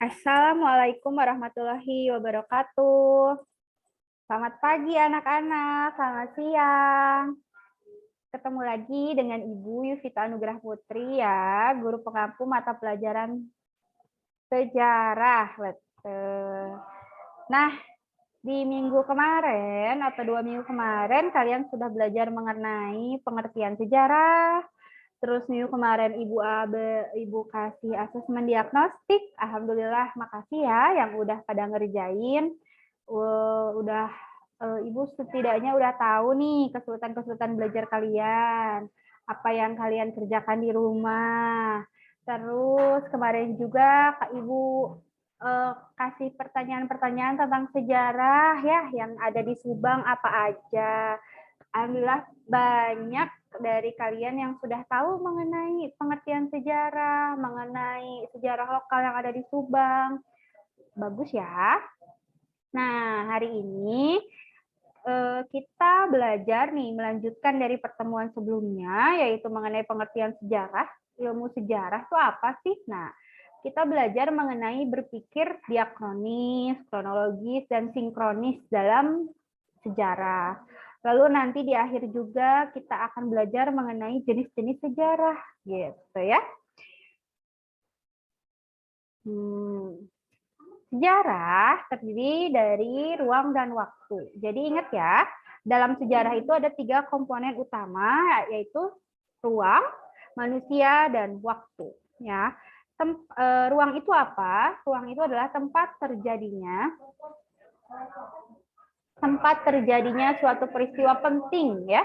Assalamualaikum warahmatullahi wabarakatuh. Selamat pagi anak-anak, selamat siang. Ketemu lagi dengan Ibu Yusita Anugrah Putri ya, guru pengampu mata pelajaran sejarah. Betul. Nah, di minggu kemarin atau 2 minggu kemarin kalian sudah belajar mengenai pengertian sejarah. Terus minggu kemarin Ibu kasih asesmen diagnostik. Alhamdulillah, makasih ya yang udah pada ngerjain. Ibu setidaknya udah tahu nih kesulitan-kesulitan belajar kalian. Apa yang kalian kerjakan di rumah. Terus kemarin juga Kak Ibu kasih pertanyaan-pertanyaan tentang sejarah ya yang ada di Subang apa aja. Alhamdulillah banyak dari kalian yang sudah tahu mengenai pengertian sejarah, mengenai sejarah lokal yang ada di Subang. Bagus ya. Nah, hari ini kita belajar nih, melanjutkan dari pertemuan sebelumnya, yaitu mengenai pengertian sejarah. Ilmu sejarah itu apa sih? Nah, kita belajar mengenai berpikir diakronis, kronologis, dan sinkronis dalam sejarah. Lalu nanti di akhir juga kita akan belajar mengenai jenis-jenis sejarah, gitu ya. Sejarah terdiri dari ruang dan waktu. Jadi ingat ya, dalam sejarah itu ada 3 komponen utama, yaitu ruang, manusia, dan waktu. Ya, ruang itu apa? Ruang itu adalah tempat terjadinya suatu peristiwa penting ya.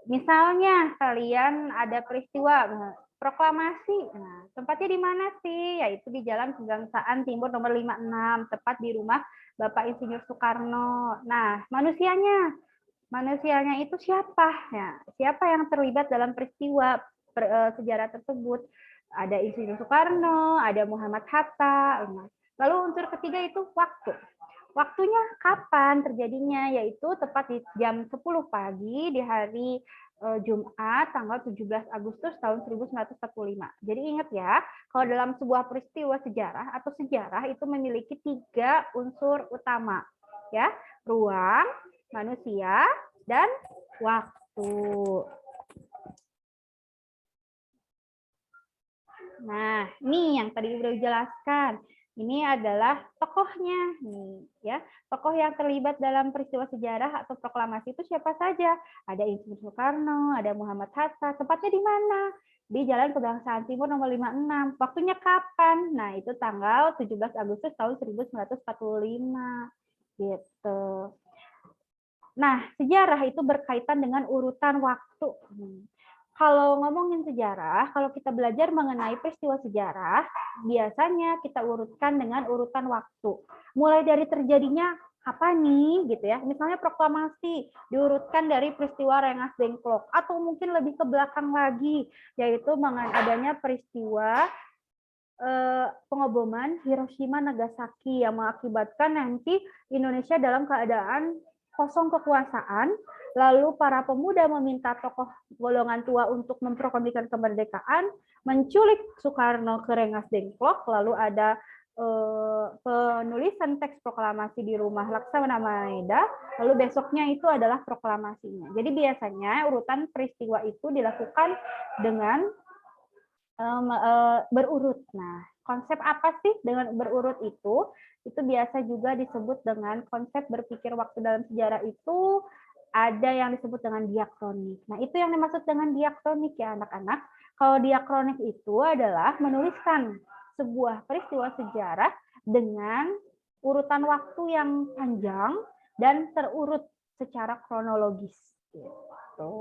Misalnya kalian ada peristiwa proklamasi. Nah, tempatnya di mana sih? Yaitu di Jalan Pegangsaan Timur nomor 56, tepat di rumah Bapak Insinyur Soekarno. Nah, manusianya itu siapa? Ya, siapa yang terlibat dalam peristiwa sejarah tersebut? Ada Insinyur Soekarno, ada Muhammad Hatta. Lalu unsur ketiga itu waktu. Waktunya kapan terjadinya? Yaitu tepat di jam 10 pagi di hari Jumat tanggal 17 Agustus tahun 1945. Jadi ingat ya, kalau dalam sebuah peristiwa sejarah atau sejarah itu memiliki 3 unsur utama. Ya, ruang, manusia, dan waktu. Nah, ini yang tadi udah dijelaskan. Ini adalah tokohnya, nih, ya. Tokoh yang terlibat dalam peristiwa sejarah atau proklamasi itu siapa saja? Ada Insinyur Soekarno, ada Muhammad Hatta. Tempatnya di mana? Di Jalan Pegangsaan Timur nomor 56. Waktunya kapan? Nah, itu tanggal 17 Agustus tahun 1945. Gitu. Nah, sejarah itu berkaitan dengan urutan waktu. Kalau ngomongin sejarah, kalau kita belajar mengenai peristiwa sejarah, biasanya kita urutkan dengan urutan waktu. Mulai dari terjadinya apa nih, gitu ya. Misalnya proklamasi diurutkan dari peristiwa Rengas Dengklok, atau mungkin lebih ke belakang lagi, yaitu adanya peristiwa pengeboman Hiroshima Nagasaki yang mengakibatkan nanti Indonesia dalam keadaan kosong kekuasaan, lalu para pemuda meminta tokoh golongan tua untuk memproklamasikan kemerdekaan, menculik Soekarno ke Rengas Dengklok, lalu ada penulisan teks proklamasi di rumah Laksamana Maeda, lalu besoknya itu adalah proklamasinya. Jadi biasanya urutan peristiwa itu dilakukan dengan berurut. Nah, konsep apa sih dengan berurut itu? Itu biasa juga disebut dengan konsep berpikir waktu dalam sejarah itu ada yang disebut dengan diakronik. Nah, itu yang dimaksud dengan diakronik ya anak-anak. Kalau diakronik itu adalah menuliskan sebuah peristiwa sejarah dengan urutan waktu yang panjang dan terurut secara kronologis. Gitu.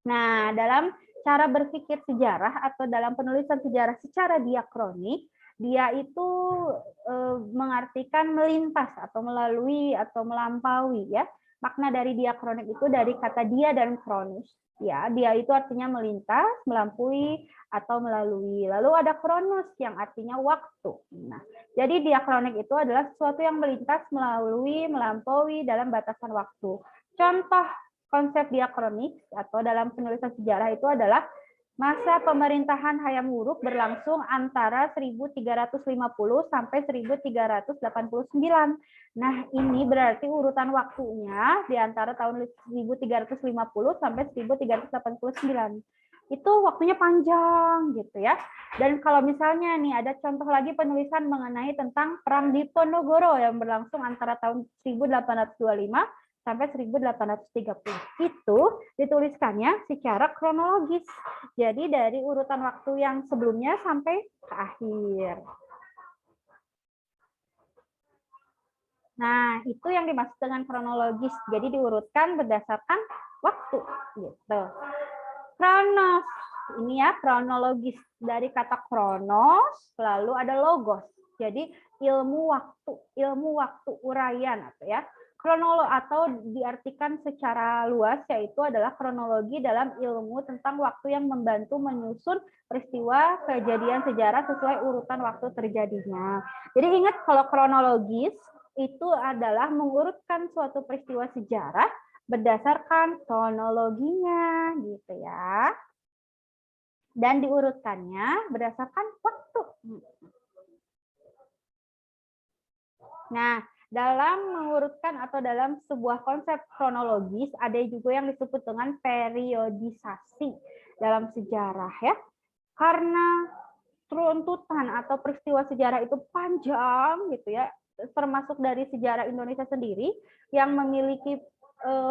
Nah, dalam cara berpikir sejarah atau dalam penulisan sejarah secara diakronik, dia itu mengartikan melintas atau melalui atau melampaui ya. Makna dari diakronik itu dari kata dia dan kronos. Ya, dia itu artinya melintas, melampaui atau melalui. Lalu ada kronos yang artinya waktu. Nah, jadi diakronik itu adalah sesuatu yang melintas, melalui, melampaui dalam batasan waktu. Contoh konsep diakronik atau dalam penulisan sejarah itu adalah Masa pemerintahan Hayam Wuruk berlangsung antara 1350 sampai 1389. Nah, ini berarti urutan waktunya di antara tahun 1350 sampai 1389. Itu waktunya panjang gitu ya. Dan kalau misalnya nih ada contoh lagi penulisan mengenai tentang Perang Diponegoro yang berlangsung antara tahun 1825 sampai 1830. Itu dituliskannya secara kronologis. Jadi dari urutan waktu yang sebelumnya sampai ke akhir. Nah, itu yang dimaksud dengan kronologis. Jadi diurutkan berdasarkan waktu gitu. Kronos. Ini ya kronologis dari kata kronos lalu ada logos. Jadi ilmu waktu uraian atau ya. Kronologi atau diartikan secara luas yaitu adalah kronologi dalam ilmu tentang waktu yang membantu menyusun peristiwa kejadian sejarah sesuai urutan waktu terjadinya. Jadi ingat kalau kronologis itu adalah mengurutkan suatu peristiwa sejarah berdasarkan kronologinya gitu ya. Dan diurutkannya berdasarkan waktu. Nah, dalam mengurutkan atau dalam sebuah konsep kronologis ada juga yang disebut dengan periodisasi dalam sejarah ya. Karena runtutan atau peristiwa sejarah itu panjang gitu ya, termasuk dari sejarah Indonesia sendiri yang memiliki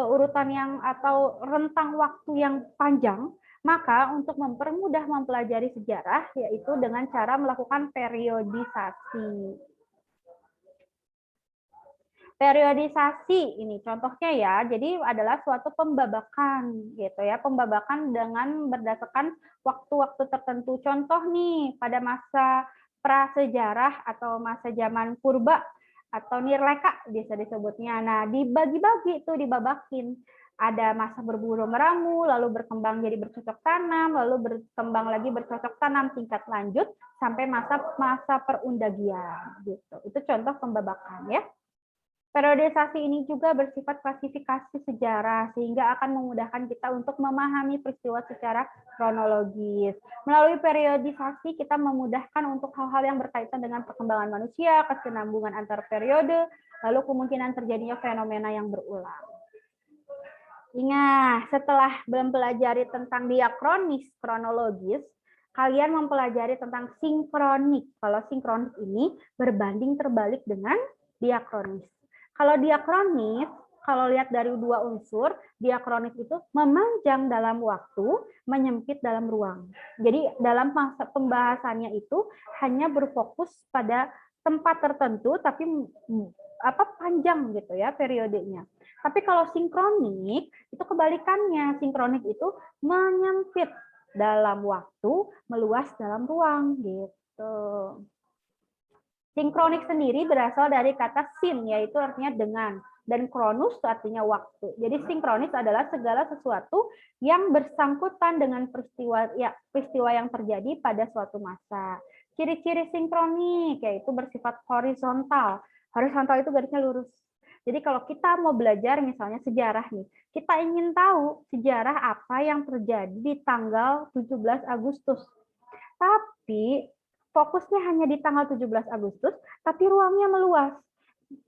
urutan yang atau rentang waktu yang panjang, maka untuk mempermudah mempelajari sejarah yaitu dengan cara melakukan periodisasi. Periodisasi ini contohnya ya, jadi adalah suatu pembabakan gitu ya, pembabakan dengan berdasarkan waktu-waktu tertentu. Contoh nih pada masa prasejarah atau masa zaman purba atau nirleka bisa disebutnya. Nah, dibagi-bagi itu dibabakin. Ada masa berburu meramu, lalu berkembang jadi bercocok tanam, lalu berkembang lagi bercocok tanam tingkat lanjut sampai masa perundagian gitu. Itu contoh pembabakan ya. Periodisasi ini juga bersifat klasifikasi sejarah sehingga akan memudahkan kita untuk memahami peristiwa secara kronologis. Melalui periodisasi kita memudahkan untuk hal-hal yang berkaitan dengan perkembangan manusia, kesinambungan antar periode, lalu kemungkinan terjadinya fenomena yang berulang. Ingat, setelah mempelajari tentang diakronis kronologis, kalian mempelajari tentang sinkronik. Kalau sinkronik ini berbanding terbalik dengan diakronis. Kalau diakronis, kalau lihat dari dua unsur, diakronis itu memanjang dalam waktu, menyempit dalam ruang. Jadi dalam pembahasannya itu hanya berfokus pada tempat tertentu, tapi panjang gitu ya periodenya. Tapi kalau sinkronik itu kebalikannya, sinkronik itu menyempit dalam waktu, meluas dalam ruang gitu. Sinkronik sendiri berasal dari kata sin, yaitu artinya dengan, dan kronus artinya waktu. Jadi sinkronis adalah segala sesuatu yang bersangkutan dengan peristiwa yang terjadi pada suatu masa. Ciri-ciri sinkronik yaitu bersifat horizontal. Horizontal itu garisnya lurus. Jadi kalau kita mau belajar misalnya sejarah nih, kita ingin tahu sejarah apa yang terjadi di tanggal 17 Agustus. Tapi fokusnya hanya di tanggal 17 Agustus, tapi ruangnya meluas.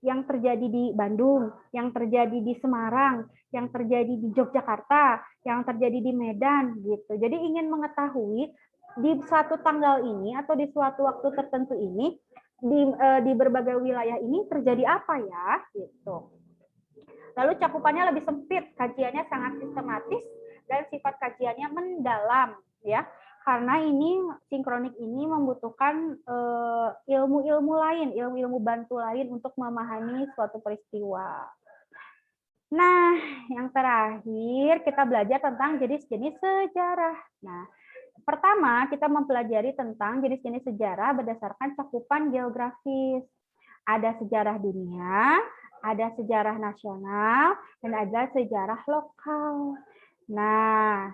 Yang terjadi di Bandung, yang terjadi di Semarang, yang terjadi di Yogyakarta, yang terjadi di Medan, gitu. Jadi ingin mengetahui di suatu tanggal ini atau di suatu waktu tertentu ini, di berbagai wilayah ini terjadi apa ya, gitu. Lalu cakupannya lebih sempit, kajiannya sangat sistematis, dan sifat kajiannya mendalam, ya. Karena ini sinkronik ini membutuhkan ilmu-ilmu lain, ilmu-ilmu bantu lain untuk memahami suatu peristiwa. Nah, yang terakhir kita belajar tentang jenis-jenis sejarah. Nah, pertama kita mempelajari tentang jenis-jenis sejarah berdasarkan cakupan geografis. Ada sejarah dunia, ada sejarah nasional, dan ada sejarah lokal. Nah,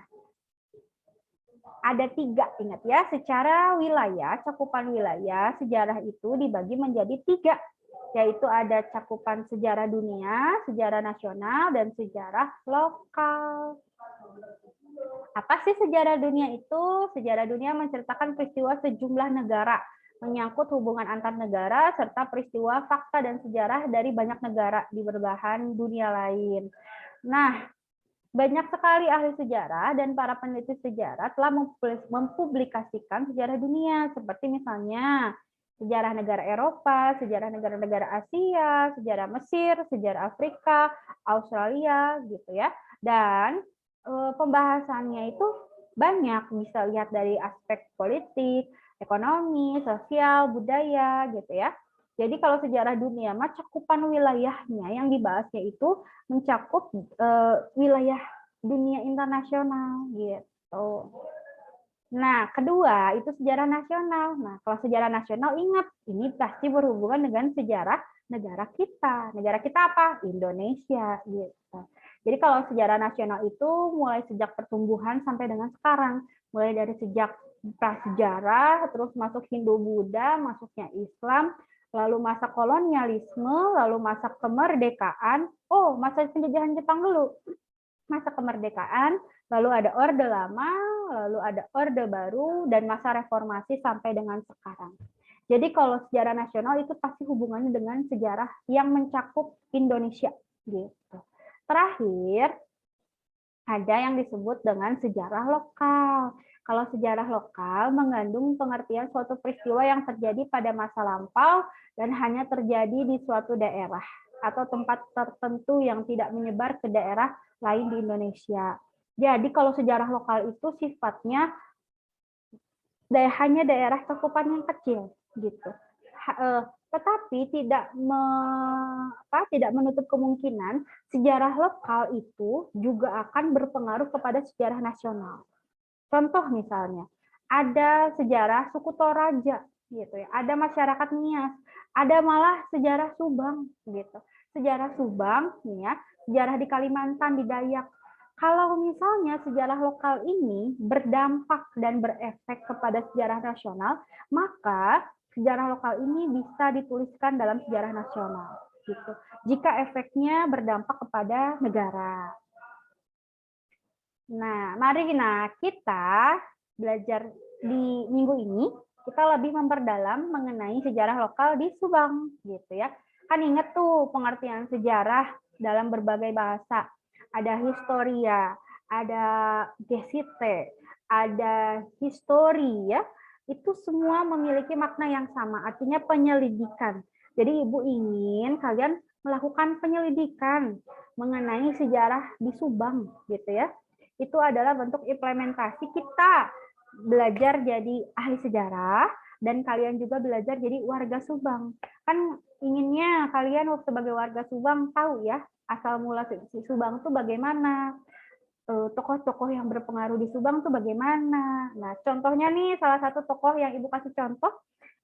ada 3, ingat ya, secara wilayah, cakupan wilayah, sejarah itu dibagi menjadi 3, yaitu ada cakupan sejarah dunia, sejarah nasional, dan sejarah lokal. Apa sih sejarah dunia itu? Sejarah dunia menceritakan peristiwa sejumlah negara, menyangkut hubungan antar negara, serta peristiwa, fakta, dan sejarah dari banyak negara di berbahan dunia lain. Nah, banyak sekali ahli sejarah dan para peneliti sejarah telah mempublikasikan sejarah dunia, seperti misalnya sejarah negara Eropa, sejarah negara-negara Asia, sejarah Mesir, sejarah Afrika, Australia, gitu ya. Dan pembahasannya itu banyak, bisa lihat dari aspek politik, ekonomi, sosial, budaya, gitu ya. Jadi kalau sejarah dunia, mah cakupan wilayahnya yang dibahasnya itu mencakup wilayah dunia internasional gitu. Nah, kedua itu sejarah nasional. Nah, kalau sejarah nasional ingat, ini pasti berhubungan dengan sejarah negara kita. Negara kita apa? Indonesia gitu. Jadi kalau sejarah nasional itu mulai sejak pertumbuhan sampai dengan sekarang, mulai dari sejak prasejarah, terus masuk Hindu-Buddha, masuknya Islam, lalu masa kolonialisme, lalu masa kemerdekaan. Oh, masa penjajahan Jepang dulu. Masa kemerdekaan, lalu ada Orde Lama, lalu ada Orde Baru, dan masa reformasi sampai dengan sekarang. Jadi kalau sejarah nasional itu pasti hubungannya dengan sejarah yang mencakup Indonesia. Gitu. Terakhir, ada yang disebut dengan sejarah lokal. Kalau sejarah lokal mengandung pengertian suatu peristiwa yang terjadi pada masa lampau dan hanya terjadi di suatu daerah atau tempat tertentu yang tidak menyebar ke daerah lain di Indonesia. Jadi kalau sejarah lokal itu sifatnya hanya daerah cakupan yang kecil gitu. Tetapi tidak menutup kemungkinan sejarah lokal itu juga akan berpengaruh kepada sejarah nasional. Contoh misalnya, ada sejarah suku Toraja gitu ya, ada masyarakat Nias, ada malah sejarah Subang gitu. Sejarah Subang nih ya, sejarah di Kalimantan, di Dayak. Kalau misalnya sejarah lokal ini berdampak dan berefek kepada sejarah nasional, maka sejarah lokal ini bisa dituliskan dalam sejarah nasional gitu. Jika efeknya berdampak kepada negara. Nah, mari kita belajar di minggu ini, kita lebih memperdalam mengenai sejarah lokal di Subang, gitu ya. Kan ingat tuh pengertian sejarah dalam berbagai bahasa. Ada historia, ada gesite, ada histori ya. Itu semua memiliki makna yang sama, artinya penyelidikan. Jadi Ibu ingin kalian melakukan penyelidikan mengenai sejarah di Subang, gitu ya. Itu adalah bentuk implementasi kita belajar jadi ahli sejarah dan kalian juga belajar jadi warga Subang. Kan inginnya kalian sebagai warga Subang tahu ya asal mula Subang itu bagaimana, tokoh-tokoh yang berpengaruh di Subang itu bagaimana. Nah, contohnya nih salah satu tokoh yang Ibu kasih contoh,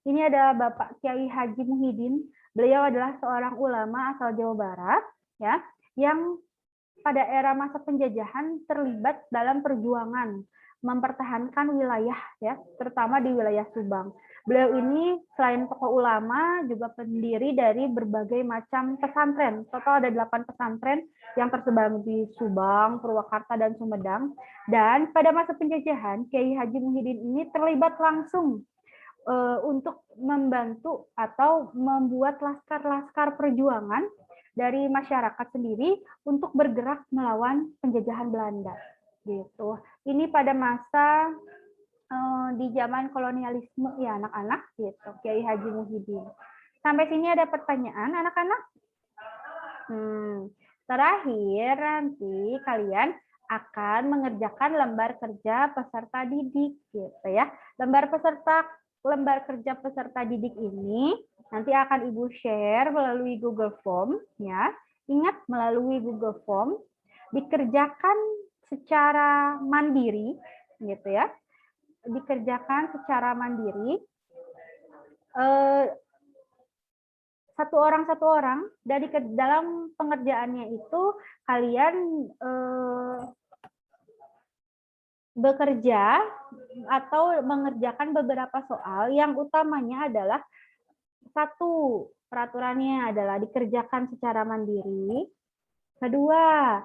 ini ada Bapak Kiai Haji Muhyiddin. Beliau adalah seorang ulama asal Jawa Barat ya, yang pada era masa penjajahan terlibat dalam perjuangan mempertahankan wilayah ya, terutama di wilayah Subang. Beliau ini selain tokoh ulama juga pendiri dari berbagai macam pesantren. Total ada 8 pesantren yang tersebar di Subang, Purwakarta, dan Sumedang. Dan pada masa penjajahan, Kiai Haji Muhyiddin ini terlibat langsung untuk membantu atau membuat laskar-laskar perjuangan dari masyarakat sendiri untuk bergerak melawan penjajahan Belanda gitu. Ini pada masa di zaman kolonialisme ya anak-anak gitu, Kiai Haji Muhyiddin. Sampai sini ada pertanyaan anak-anak? Terakhir nanti kalian akan mengerjakan lembar kerja peserta didik gitu ya. Lembar kerja peserta didik ini nanti akan Ibu share melalui Google Form ya. Ingat melalui Google Form dikerjakan secara mandiri gitu ya. Dikerjakan secara mandiri satu orang dari dalam pengerjaannya itu kalian bekerja atau mengerjakan beberapa soal yang utamanya adalah satu, peraturannya adalah dikerjakan secara mandiri. Kedua,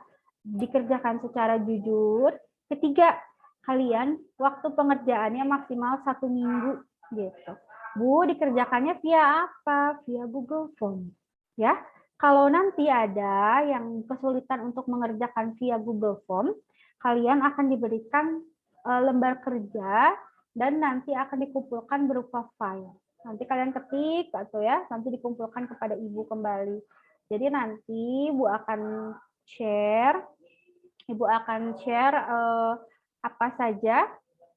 dikerjakan secara jujur. Ketiga, kalian waktu pengerjaannya maksimal 1 minggu gitu. Bu, dikerjakannya via apa? Via Google Form. Ya, kalau nanti ada yang kesulitan untuk mengerjakan via Google Form, kalian akan diberikan lembar kerja dan nanti akan dikumpulkan berupa file. Nanti kalian ketik atau ya, nanti dikumpulkan kepada Ibu kembali. Jadi nanti Ibu akan share apa saja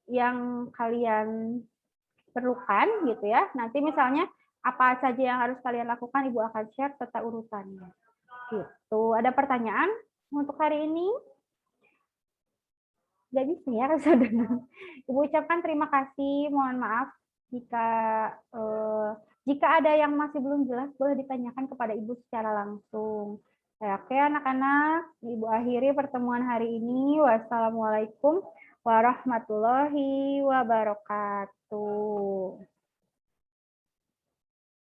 yang kalian perlukan gitu ya. Nanti misalnya apa saja yang harus kalian lakukan, Ibu akan share serta urutannya. Gitu. Ada pertanyaan untuk hari ini? Gak bisa ya, saudara. Ibu ucapkan terima kasih. Mohon maaf jika ada yang masih belum jelas, boleh ditanyakan kepada Ibu secara langsung. Oke, anak-anak, Ibu akhiri pertemuan hari ini. Wassalamualaikum warahmatullahi wabarakatuh.